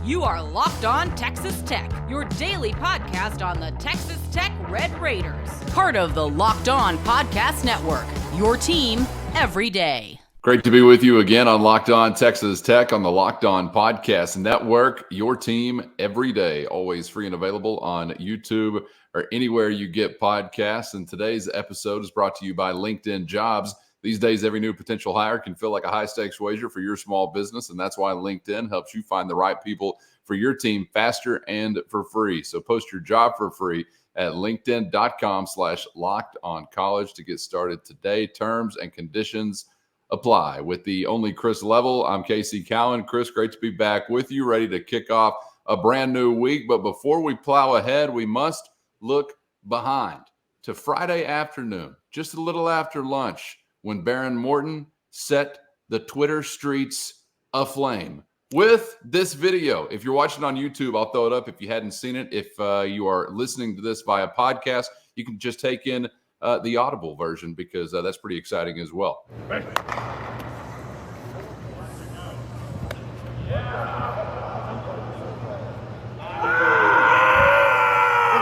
You are Locked On Texas Tech, your daily podcast on the Texas Tech Red Raiders. Part of the Locked On Podcast Network, your team every day. Great to be with you again on Locked On Texas Tech on the Locked On Podcast Network, your team every day, always free and available on YouTube or anywhere you get podcasts. And today's episode is brought to you by LinkedIn Jobs. These days, every new potential hire can feel like a high-stakes wager for your small business, and that's why LinkedIn helps you find the right people for your team faster and for free. So post your job for free at linkedin.com/lockedoncollege to get started today. Terms and conditions apply. With the only Chris Level, I'm Casey Cowan. Chris, great to be back with you, ready to kick off a brand new week. But before we plow ahead, we must look behind to Friday afternoon, just a little after lunch, when Behren Morton set the Twitter streets aflame with this video. If you're watching on YouTube, I'll throw it up if you hadn't seen it. If you are listening to this via podcast, you can just take in the audible version because that's pretty exciting as well. We're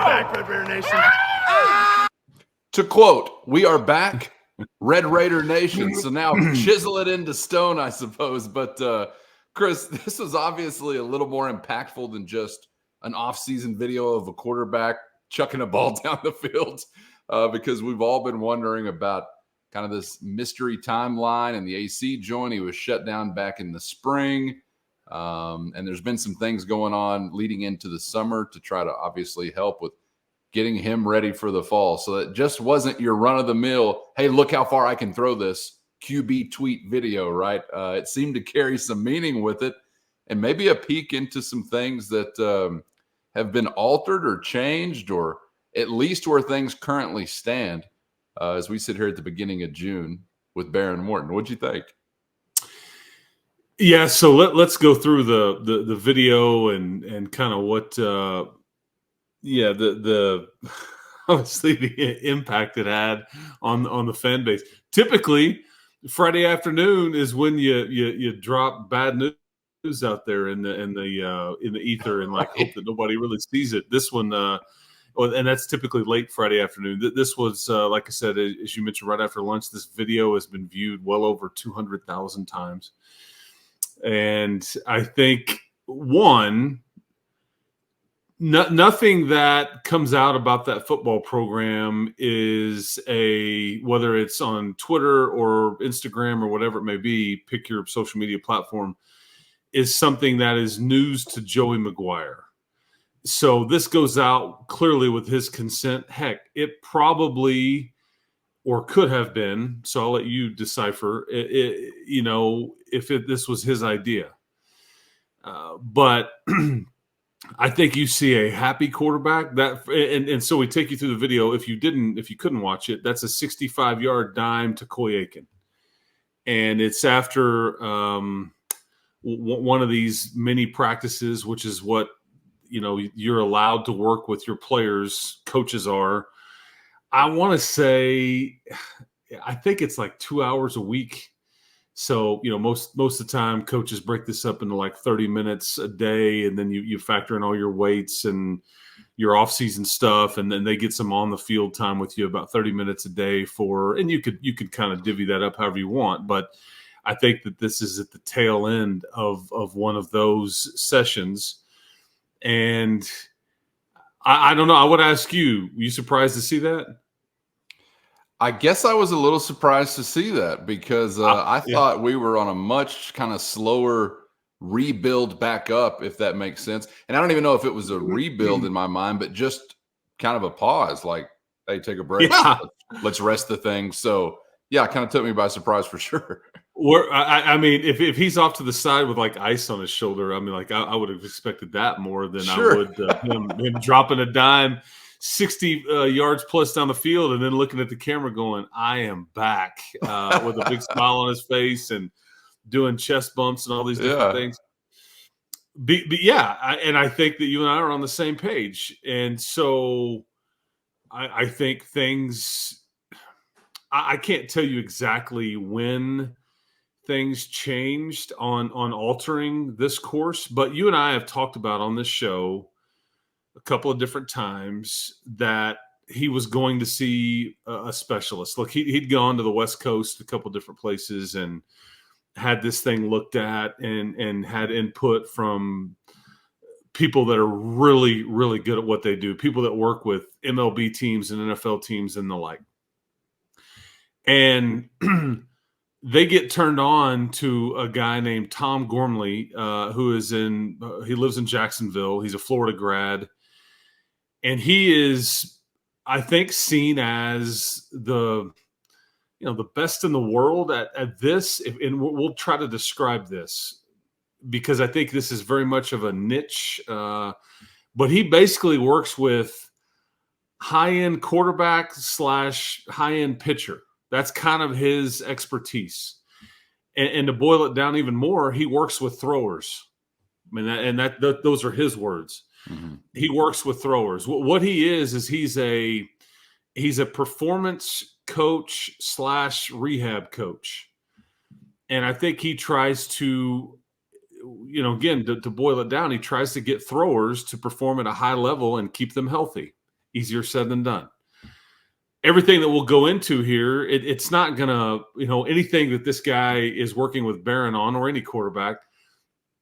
back, Red Raider Nation. To quote, we are back, Red Raider Nation. So now chisel it into stone, I suppose. But Chris, this was obviously a little more impactful than just an off-season video of a quarterback chucking a ball down the field because we've all been wondering about kind of this mystery timeline and the AC joint. He was shut down back in the spring. And there's been some things going on leading into the summer to try to obviously help with getting him ready for the fall. So it just wasn't your run-of-the-mill, hey, look how far I can throw this QB tweet video, right? It seemed to carry some meaning with it and maybe a peek into some things that have been altered or changed, or at least where things currently stand as we sit here at the beginning of June with Behren Morton. What'd you think? Yeah, so let's go through the video and kind of what the obviously the impact it had on the fan base. Typically, Friday afternoon is when you drop bad news out there in the ether and like hope that nobody really sees it. This one, and that's typically late Friday afternoon. This was like I said, as you mentioned, right after lunch. This video has been viewed well over 200,000 times, and I think nothing that comes out about that football program is whether it's on Twitter or Instagram or whatever it may be, pick your social media platform, is something that is news to Joey McGuire. So this goes out clearly with his consent. Heck, it probably or could have been, so I'll let you decipher, if this was his idea. But I think you see a happy quarterback and so we take you through the video. If you couldn't watch it, that's a 65-yard dime to Coy Aiken. And it's after one of these mini practices, which is what, you're allowed to work with your players. Coaches are, I want to say, I think it's like 2 hours a week. So, most of the time coaches break this up into like 30 minutes a day, and then you factor in all your weights and your off-season stuff, and then they get some on the field time with you about 30 minutes a day and you could kind of divvy that up however you want. But I think that this is at the tail end of one of those sessions. And I don't know. I would ask you, were you surprised to see that? I guess I was a little surprised to see that because I thought we were on a much kind of slower rebuild back up, if that makes sense. And I don't even know if it was a rebuild in my mind, but just kind of a pause, like, hey, take a break. Yeah. Let's rest the thing. So, yeah, it kind of took me by surprise for sure. I mean, if he's off to the side with like ice on his shoulder, I mean, like I would have expected that more than I would him dropping a dime 60 yards plus down the field and then looking at the camera going, I am back, with a big smile on his face and doing chest bumps and all these different things. But I think that you and I are on the same page. And so I think things – I can't tell you exactly when things changed on altering this course, but you and I have talked about on this show a couple of different times that he was going to see a specialist. Look, he'd gone to the West Coast, a couple of different places, and had this thing looked at and had input from people that are really, really good at what they do, people that work with MLB teams and NFL teams and the like. And they get turned on to a guy named Tom Gormley, who is he lives in Jacksonville. He's a Florida grad. And he is, I think, seen as the best in the world at this. And we'll try to describe this because I think this is very much of a niche. But he basically works with high-end quarterback / high-end pitcher. That's kind of his expertise. And to boil it down even more, he works with throwers. I mean, those are his words. Mm-hmm. He works with throwers. What he is he's a performance coach / rehab coach. And I think he tries to, again, to boil it down, he tries to get throwers to perform at a high level and keep them healthy. Easier said than done. Everything that we'll go into here, it's not going to, anything that this guy is working with Behren on or any quarterback,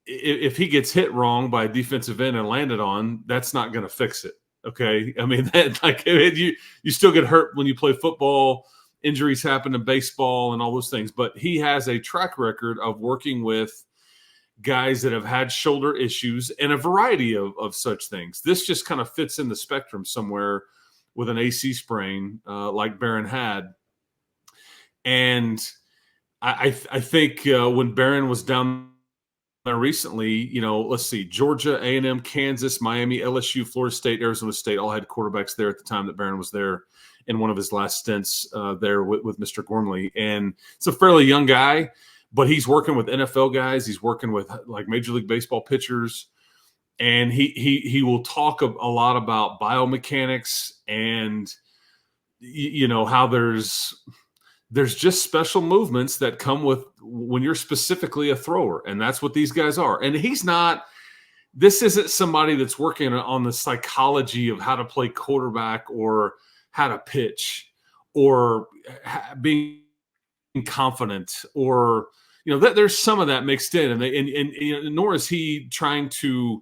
if he gets hit wrong by a defensive end and landed on, that's not going to fix it. Okay. I mean, you still get hurt when you play football, injuries happen in baseball and all those things, but he has a track record of working with guys that have had shoulder issues and a variety of such things. This just kind of fits in the spectrum somewhere with an AC sprain like Behren had. And I think when Behren was down there recently, let's see, Georgia, A&M, Kansas, Miami, LSU, Florida State, Arizona State all had quarterbacks there at the time that Behren was there in one of his last stints there with Mr. Gormley. And it's a fairly young guy, but he's working with NFL guys. He's working with like Major League Baseball pitchers. And he will talk a lot about biomechanics and, how there's just special movements that come with when you're specifically a thrower. And that's what these guys are. And this isn't somebody that's working on the psychology of how to play quarterback or how to pitch or being confident or, there's some of that mixed in. And nor is he trying to,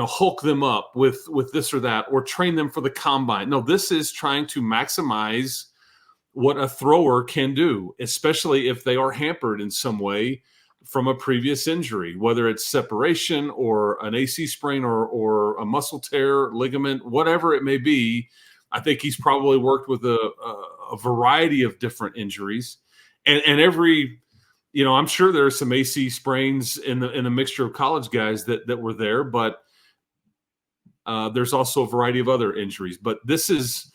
hulk them up with this or that, or train them for the combine. No, this is trying to maximize what a thrower can do, especially if they are hampered in some way from a previous injury, whether it's separation or an AC sprain or a muscle tear, ligament, whatever it may be. I think he's probably worked with a variety of different injuries and every, I'm sure there are some AC sprains in the mixture of college guys that were there, but there's also a variety of other injuries. But this is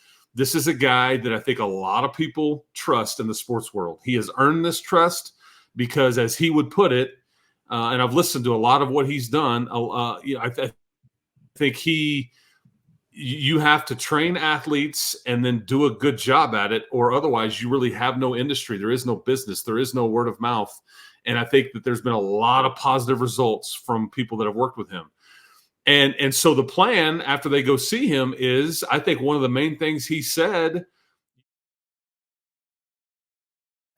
a guy that I think a lot of people trust in the sports world. He has earned this trust because, as he would put it, and I've listened to a lot of what he's done. I think you have to train athletes and then do a good job at it, or otherwise you really have no industry. There is no business. There is no word of mouth. And I think that there's been a lot of positive results from people that have worked with him. And so the plan after they go see him is, I think one of the main things he said.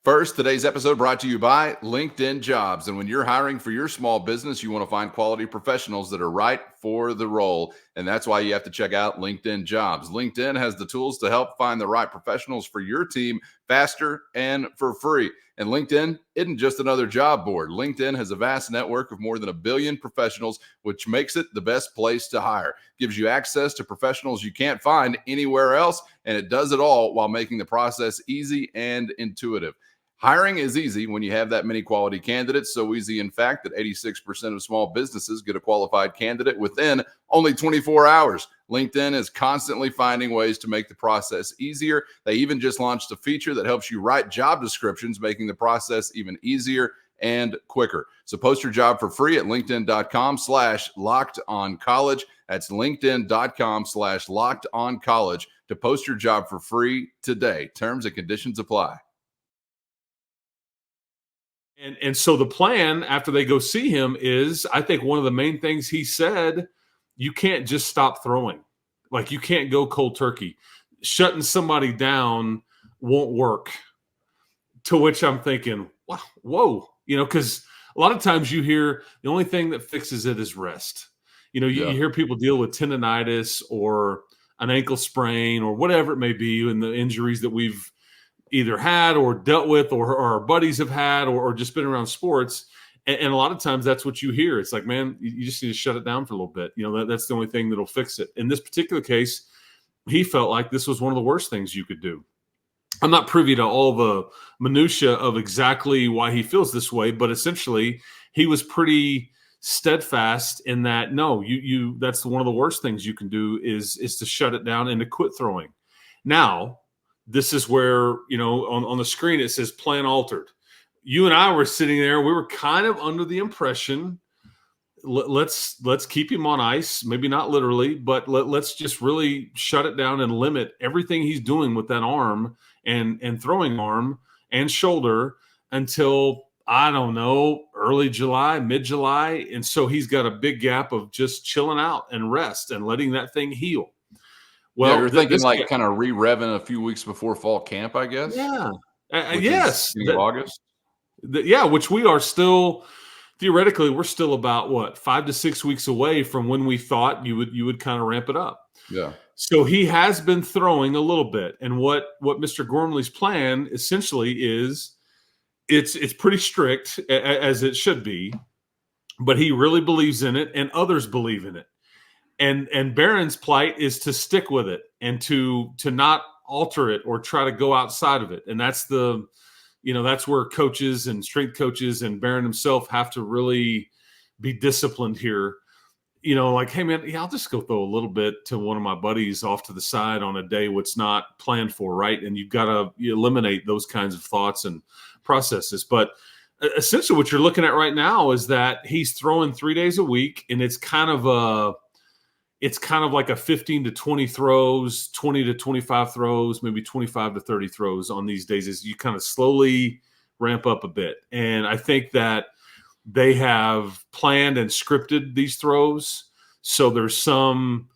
First, today's episode brought to you by LinkedIn Jobs. And when you're hiring for your small business, you want to find quality professionals that are right for the role. And that's why you have to check out LinkedIn Jobs. LinkedIn has the tools to help find the right professionals for your team faster and for free. And LinkedIn isn't just another job board. LinkedIn has a vast network of more than 1 billion professionals, which makes it the best place to hire. Gives you access to professionals you can't find anywhere else, and it does it all while making the process easy and intuitive. Hiring is easy when you have that many quality candidates. So easy, in fact, that 86% of small businesses get a qualified candidate within only 24 hours. LinkedIn is constantly finding ways to make the process easier. They even just launched a feature that helps you write job descriptions, making the process even easier and quicker. So post your job for free at linkedin.com/lockedoncollege. That's linkedin.com/lockedoncollege to post your job for free today. Terms and conditions apply. And so the plan after they go see him is, I think one of the main things he said, you can't just stop throwing. Like, you can't go cold turkey. Shutting somebody down won't work. To which I'm thinking, wow, whoa, because a lot of times you hear the only thing that fixes it is rest. You hear people deal with tendonitis or an ankle sprain or whatever it may be, and the injuries that we've either had or dealt with or our buddies have had or just been around sports. And a lot of times that's what you hear. It's like, man, you just need to shut it down for a little bit. That's the only thing that'll fix it. In this particular case, he felt like this was one of the worst things you could do. I'm not privy to all the minutia of exactly why he feels this way, but essentially he was pretty steadfast in that, no, that's one of the worst things you can do is to shut it down and to quit throwing. Now, this is where, on the screen it says plan altered. You and I were sitting there. We were kind of under the impression, let's keep him on ice. Maybe not literally, but let's just really shut it down and limit everything he's doing with that arm and throwing arm and shoulder until, I don't know, early July, mid-July. And so he's got a big gap of just chilling out and rest and letting that thing heal. Well, you're thinking kind of re-revving a few weeks before fall camp, I guess. Yeah. Yes. August. Which we are still theoretically. We're still about 5 to 6 weeks away from when we thought you would kind of ramp it up. Yeah. So he has been throwing a little bit, and what Mr. Gormley's plan essentially is, it's pretty strict as it should be, but he really believes in it, and others believe in it. And Beren's plight is to stick with it and to not alter it or try to go outside of it. And that's that's where coaches and strength coaches and Behren himself have to really be disciplined here. Like, hey man, I'll just go throw a little bit to one of my buddies off to the side on a day what's not planned for, right? And you've got to eliminate those kinds of thoughts and processes. But essentially what you're looking at right now is that he's throwing 3 days a week, and it's kind of like a 15 to 20 throws, 20 to 25 throws, maybe 25 to 30 throws on these days as you kind of slowly ramp up a bit. And I think that they have planned and scripted these throws. So there's some,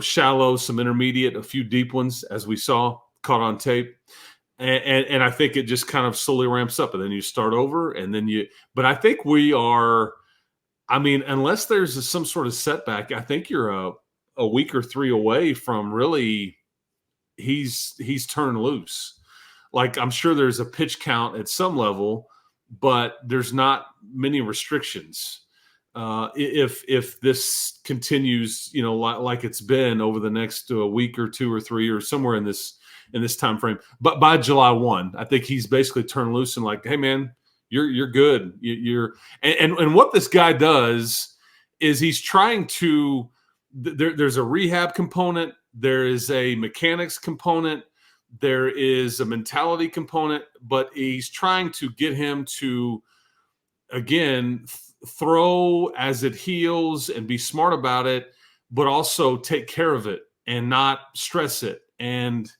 shallow, some intermediate, a few deep ones, as we saw, caught on tape. And I think it just kind of slowly ramps up, and then you start over, and then but I think we are, unless there's some sort of setback, I think you're a week or 3 away from really he's turned loose. Like, I'm sure there's a pitch count at some level, but there's not many restrictions. If this continues, like it's been over the next week or 2 or 3 or somewhere in this time frame. But by July 1, I think he's basically turned loose and like, hey man, you're good. And what this guy does is he's trying to. There's a rehab component. There is a mechanics component. There is a mentality component. But he's trying to get him to, again, throw as it heals and be smart about it, but also take care of it and not stress it. And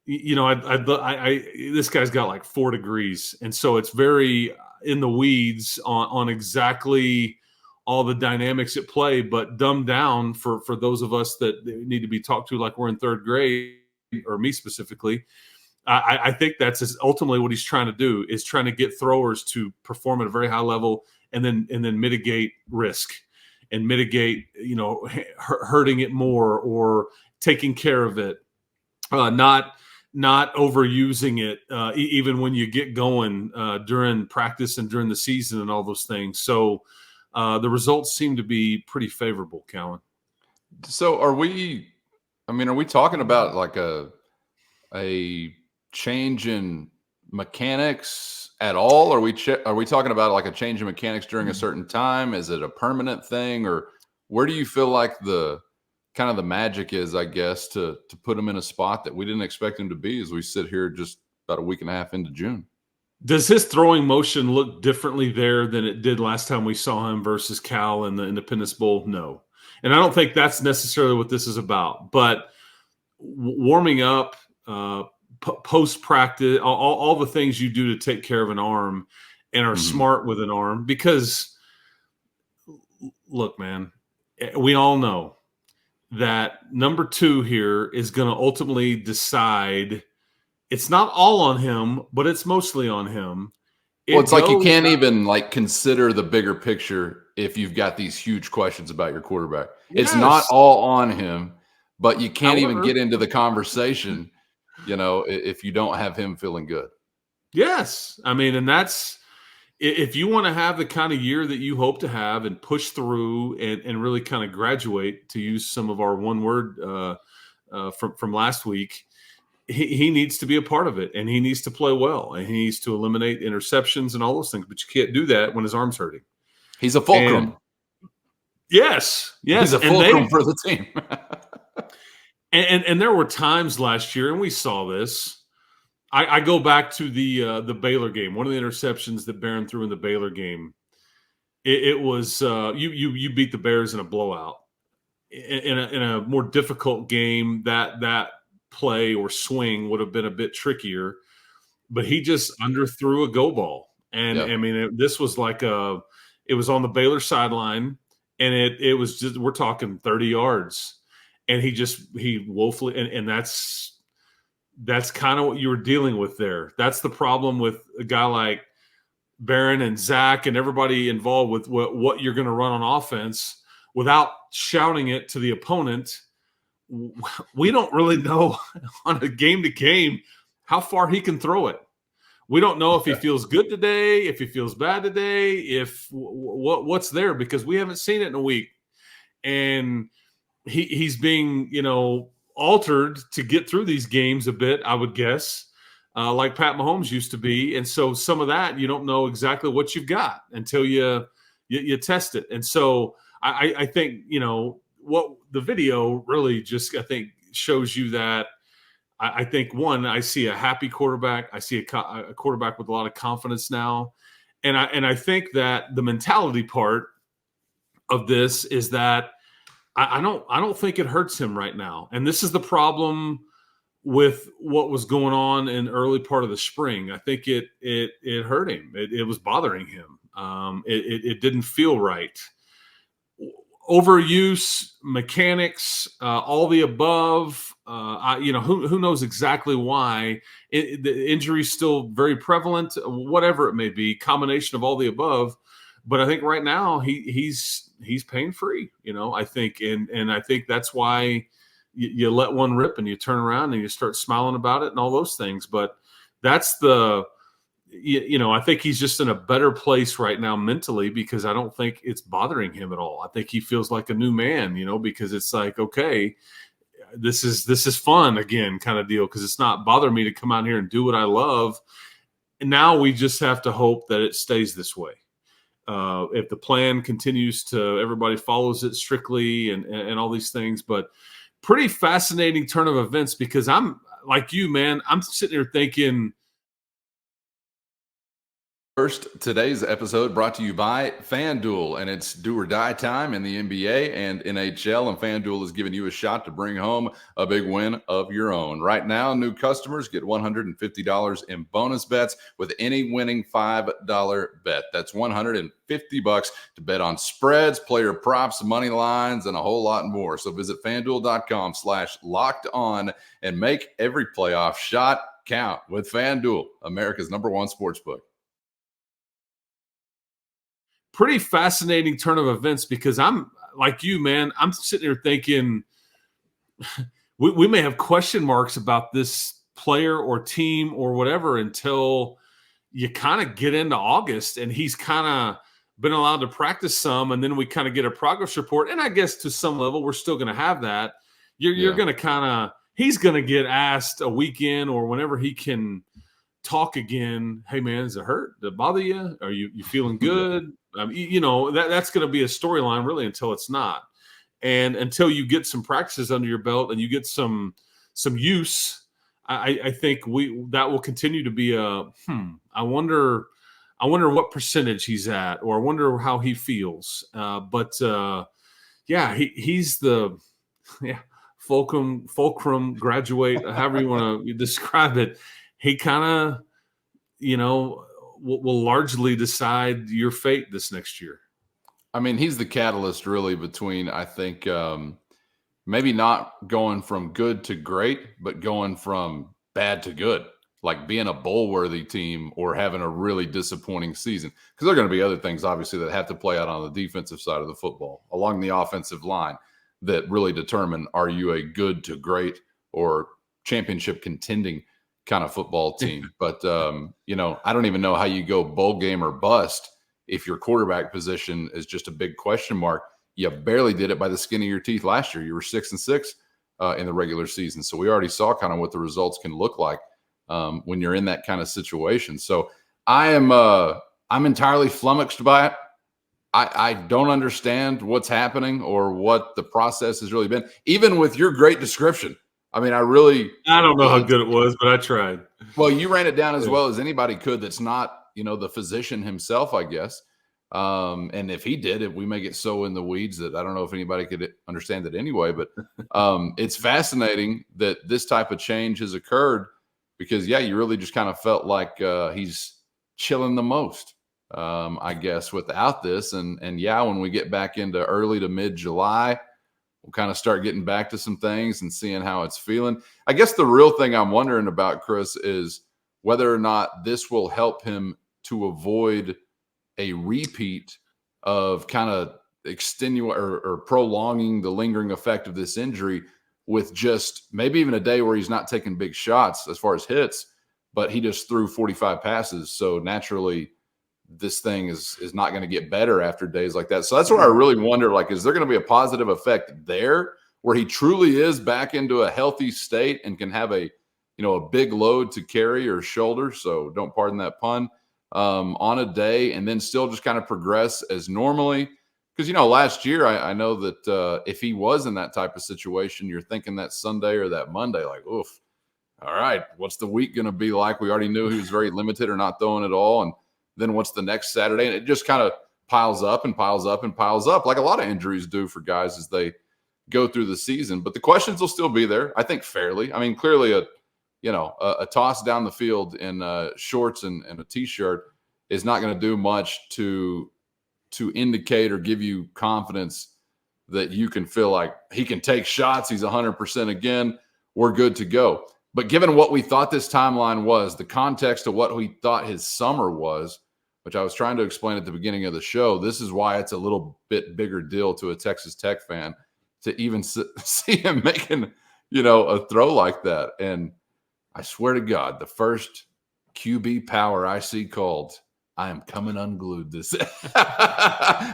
this guy's got like 4 degrees. And so it's very in the weeds on exactly all the dynamics at play, but dumbed down for those of us that need to be talked to like we're in 3rd grade, or me specifically. I think that's ultimately what he's trying to do, is trying to get throwers to perform at a very high level and then mitigate risk and mitigate, hurting it more or taking care of it, not overusing it, even when you get going during practice and during the season and all those things. So the results seem to be pretty favorable, Callan. So are we talking about like a change in mechanics at all? Are we talking about like a change in mechanics during a certain time? Is it a permanent thing, or where do you feel like the kind of the magic is, I guess, to put him in a spot that we didn't expect him to be as we sit here just about a week and a half into June? Does his throwing motion look differently there than it did last time we saw him versus Cal in the Independence Bowl? No. And I don't think that's necessarily what this is about. But warming up, post practice, all the things you do to take care of an arm and are smart with an arm. Because look, man, we all know that number 2 here is going to ultimately decide. It's not all on him, but it's mostly on him. It's like you can't even like consider the bigger picture if you've got these huge questions about your quarterback. Yes. It's not all on him, but you can't even get into the conversation, if you don't have him feeling good. Yes. I mean, and that's if you want to have the kind of year that you hope to have and push through and really kind of graduate, to use some of our one word from last week, he needs to be a part of it, and he needs to play well, and he needs to eliminate interceptions and all those things. But you can't do that when his arm's hurting. He's a fulcrum. Yes. He's a fulcrum for the team. and there were times last year, and we saw this. I go back to the Baylor game. One of the interceptions that Behren threw in the Baylor game, it was you beat the Bears in a blowout. In a more difficult game, that play or swing would have been a bit trickier, but he just underthrew a go ball. And I mean, this was like it was on the Baylor sideline, and it was just, we're talking 30 yards, and he woefully, and that's kind of what you were dealing with there. That's the problem with a guy like Behren and Zach and everybody involved with what you're going to run on offense without shouting it to the opponent. We don't really know on a game to game how far he can throw it. We don't know if he feels good today, if he feels bad today, if what's there, because we haven't seen it in a week. And he's being, altered to get through these games a bit, I would guess, like Pat Mahomes used to be. And so some of that, you don't know exactly what you've got until you test it. And so I think, what the video really just, I think, shows you that I think, one, I see a happy quarterback. I see a quarterback with a lot of confidence now. And I think that the mentality part of this is that I don't think it hurts him right now. And this is the problem with what was going on in early part of the spring. I think it hurt him. It was bothering him. It didn't feel right. Overuse, mechanics, all the above. Who knows exactly why? The injury's still very prevalent. Whatever it may be, combination of all the above. But I think right now he's pain free. I think, and I think that's why you let one rip and you turn around and you start smiling about it and all those things. But that's I think he's just in a better place right now mentally, because I don't think it's bothering him at all. I think he feels like a new man, because it's like, okay, this is fun again, kind of deal, because it's not bothering me to come out here and do what I love. And now we just have to hope that it stays this way. If the plan continues to, everybody follows it strictly and all these things. But pretty fascinating turn of events, because I'm like you, man, I'm sitting here thinking. First, today's episode brought to you by FanDuel, and it's do or die time in the NBA and NHL, and FanDuel is giving you a shot to bring home a big win of your own. Right now, new customers get $150 in bonus bets with any winning $5 bet. That's $150 to bet on spreads, player props, money lines, and a whole lot more. So visit FanDuel.com/locked-on and make every playoff shot count with FanDuel, America's #1 sportsbook. Pretty fascinating turn of events, because I'm like you, man, I'm sitting here thinking we may have question marks about this player or team or whatever until you kind of get into August and he's kind of been allowed to practice some, and then we kind of get a progress report. And I guess to some level we're still going to have that. You're going to kind of, he's going to get asked a weekend or whenever he can talk again. Hey man, is it hurt? Did it bother you? Are you feeling good? That's going to be a storyline really until it's not. And until you get some practices under your belt and you get some use, I think that will continue to be I wonder what percentage he's at, or I wonder how he feels. He's the fulcrum graduate, however you want to describe it, he kind of, will largely decide your fate this next year. I mean, he's the catalyst really between, I think, maybe not going from good to great, but going from bad to good, like being a bowl-worthy team or having a really disappointing season. Because there are going to be other things, obviously, that have to play out on the defensive side of the football, along the offensive line, that really determine, are you a good to great or championship contending kind of football team? But, I don't even know how you go bowl game or bust if your quarterback position is just a big question mark. You barely did it by the skin of your teeth last year. You were 6-6 in the regular season. So we already saw kind of what the results can look like when you're in that kind of situation. So I'm entirely flummoxed by it. I don't understand what's happening or what the process has really been, even with your great description. I mean, I don't know how good it was, but I tried. Well, you ran it down as well as anybody could. That's not, the physician himself, I guess. And if he did it, we may get so in the weeds that I don't know if anybody could understand it anyway. But it's fascinating that this type of change has occurred because, you really just kind of felt like he's chilling the most, I guess, without this. And when we get back into early to mid-July, we'll kind of start getting back to some things and seeing how it's feeling. I guess the real thing I'm wondering about, Chris, is whether or not this will help him to avoid a repeat of kind of extenuating or prolonging the lingering effect of this injury with just maybe even a day where he's not taking big shots as far as hits, but he just threw 45 passes. So naturally, this thing is not going to get better after days like that. So that's where I really wonder, is there going to be a positive effect there where he truly is back into a healthy state and can have a big load to carry or shoulder, so don't pardon that pun, on a day and then still just kind of progress as normally? Because, last year I know that if he was in that type of situation, you're thinking that Sunday or that Monday, oof, all right, what's the week going to be like? We already knew he was very limited or not throwing at all. And then what's the next Saturday? And it just kind of piles up and piles up and piles up, like a lot of injuries do for guys as they go through the season. But the questions will still be there, I think, fairly. I mean, clearly a toss down the field in shorts and a T-shirt is not going to do much to indicate or give you confidence that you can feel like he can take shots. He's 100% again. We're good to go. But given what we thought this timeline was, the context of what we thought his summer was, which I was trying to explain at the beginning of the show, this is why it's a little bit bigger deal to a Texas Tech fan to even see him making, a throw like that. And I swear to God, the first QB power I see called, I am coming unglued this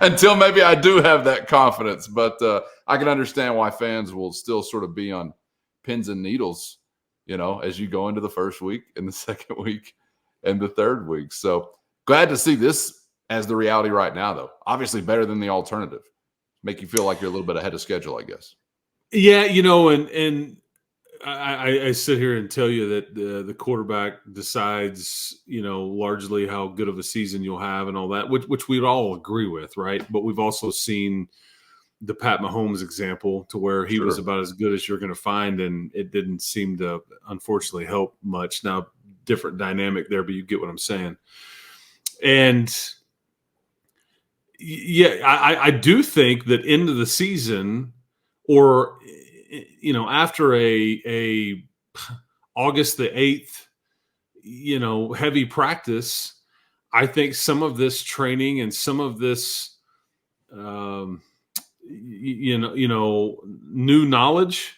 until maybe I do have that confidence. But I can understand why fans will still sort of be on pins and needles, as you go into the first week and the second week and the third week. So glad to see this as the reality right now, though. Obviously better than the alternative. Make you feel like you're a little bit ahead of schedule, I guess. Yeah, and I sit here and tell you that the quarterback decides, largely how good of a season you'll have and all that, which we'd all agree with, right? But we've also seen the Pat Mahomes example to where he was about as good as you're going to find, and it didn't seem to, unfortunately, help much. Now, different dynamic there, but you get what I'm saying. And I do think that into the season or after a August the 8th, heavy practice, I think some of this training and some of this, new knowledge,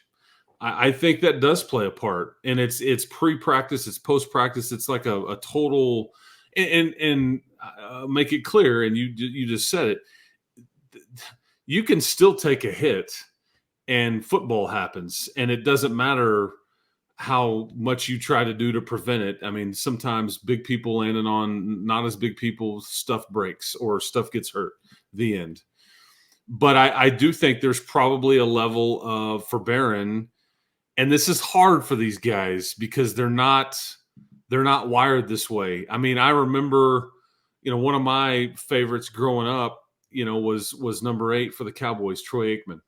I think that does play a part. And it's pre-practice, it's post-practice. It's like a total, and make it clear. And you just said it, you can still take a hit and football happens, and it doesn't matter how much you try to do to prevent it. I mean, sometimes big people landing on not as big people, stuff breaks or stuff gets hurt, the end. But I do think there's probably a level of, for Behren, and this is hard for these guys because they're not wired this way. I mean, I remember, one of my favorites growing up, was number 8 for the Cowboys, Troy Aikman.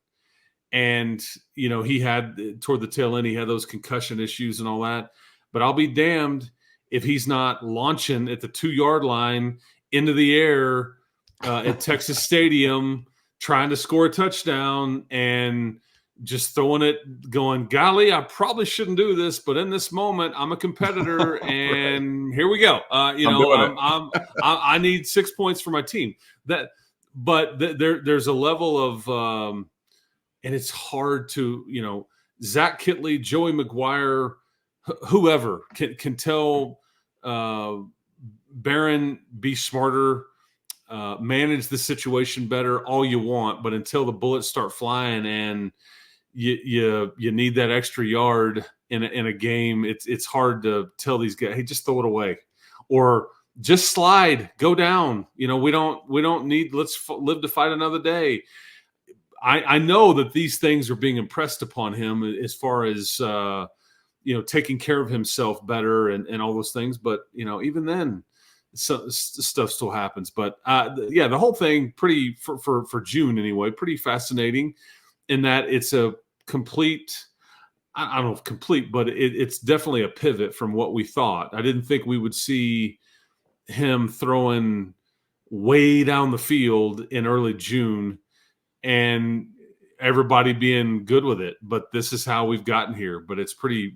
And, he had toward the tail end, he had those concussion issues and all that. But I'll be damned if he's not launching at the 2-yard line into the air at Texas Stadium, trying to score a touchdown and just throwing it, going, golly, I probably shouldn't do this, but in this moment, I'm a competitor, and here we go. I need 6 points for my team. There's a level of, and it's hard to, Zach Kitley, Joey McGuire, whoever can tell Behren be smarter, manage the situation better, all you want, but until the bullets start flying and you need that extra yard in a game, it's hard to tell these guys, hey, just throw it away, or just slide, go down. We don't need, let's live to fight another day. I know that these things are being impressed upon him as far as taking care of himself better and all those things. But even then, stuff still happens. But the whole thing pretty for June anyway, pretty fascinating in that it's a complete. I don't know if complete, but it's definitely a pivot from what we thought. I didn't think we would see him throwing way down the field in early June and everybody being good with it. But this is how we've gotten here. But it's pretty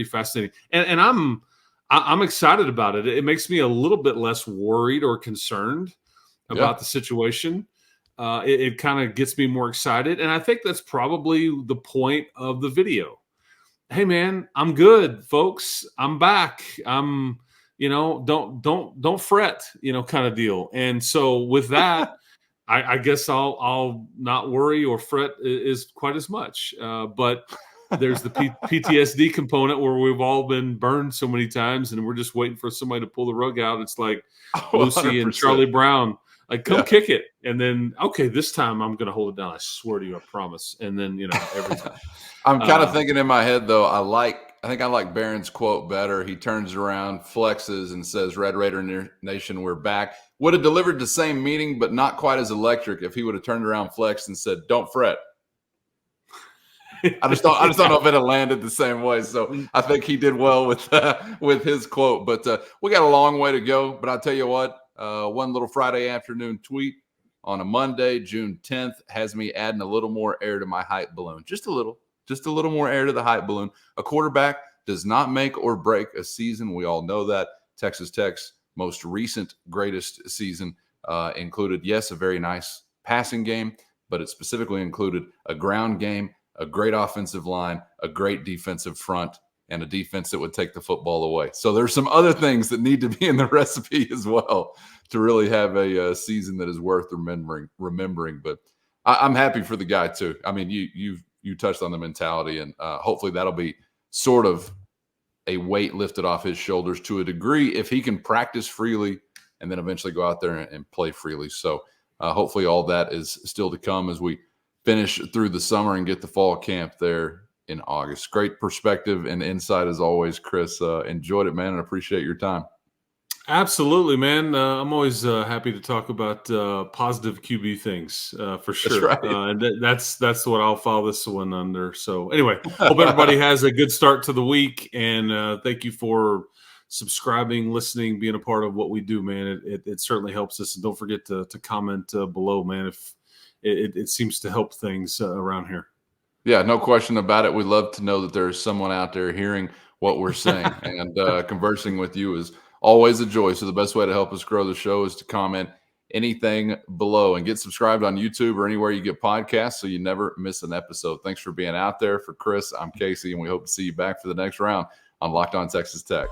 fascinating. And I'm excited about it. It makes me a little bit less worried or concerned about the situation. It kind of gets me more excited. And I think that's probably the point of the video. Hey man, I'm good, folks. I'm back. I'm, don't fret, kind of deal. And so with that, I guess I'll not worry or fret is quite as much. But there's the PTSD component where we've all been burned so many times and we're just waiting for somebody to pull the rug out. It's like Lucy 100%. And Charlie Brown, like, come kick it. And then, okay, this time I'm going to hold it down. I swear to you, I promise. And then, every time. I'm kind of thinking in my head, though, I think I like Beren's quote better. He turns around, flexes, and says, Red Raider Nation, we're back. Would have delivered the same meaning, but not quite as electric if he would have turned around, flexed, and said, don't fret. I just don't know if it had landed the same way. So I think he did well with his quote. But we got a long way to go. But I'll tell you what, one little Friday afternoon tweet on a Monday, June 10th, has me adding a little more air to my hype balloon. Just a little more air to the hype balloon. A quarterback does not make or break a season. We all know that. Texas Tech's most recent greatest season included, yes, a very nice passing game, but it specifically included a ground game, a great offensive line, a great defensive front, and a defense that would take the football away. So there's some other things that need to be in the recipe as well to really have a season that is worth remembering. But I'm happy for the guy too. I mean, you touched on the mentality, and hopefully that'll be sort of a weight lifted off his shoulders to a degree if he can practice freely and then eventually go out there and play freely. So hopefully all that is still to come as we finish through the summer and get the fall camp there in August. Great perspective and insight as always, Chris. Enjoyed it, man, and appreciate your time. Absolutely, man. I'm always happy to talk about positive QB things for sure. That's right. And that's what I'll follow this one under. So anyway, hope everybody has a good start to the week, and thank you for subscribing, listening, being a part of what we do, man. It certainly helps us. And don't forget to comment below, man, if it seems to help things around here. Yeah, no question about it. We love to know that there's someone out there hearing what we're saying, and conversing with you is always a joy. So the best way to help us grow the show is to comment anything below and get subscribed on YouTube or anywhere you get podcasts so you never miss an episode. Thanks for being out there. For Chris, I'm Casey, and we hope to see you back for the next round on Locked On Texas Tech.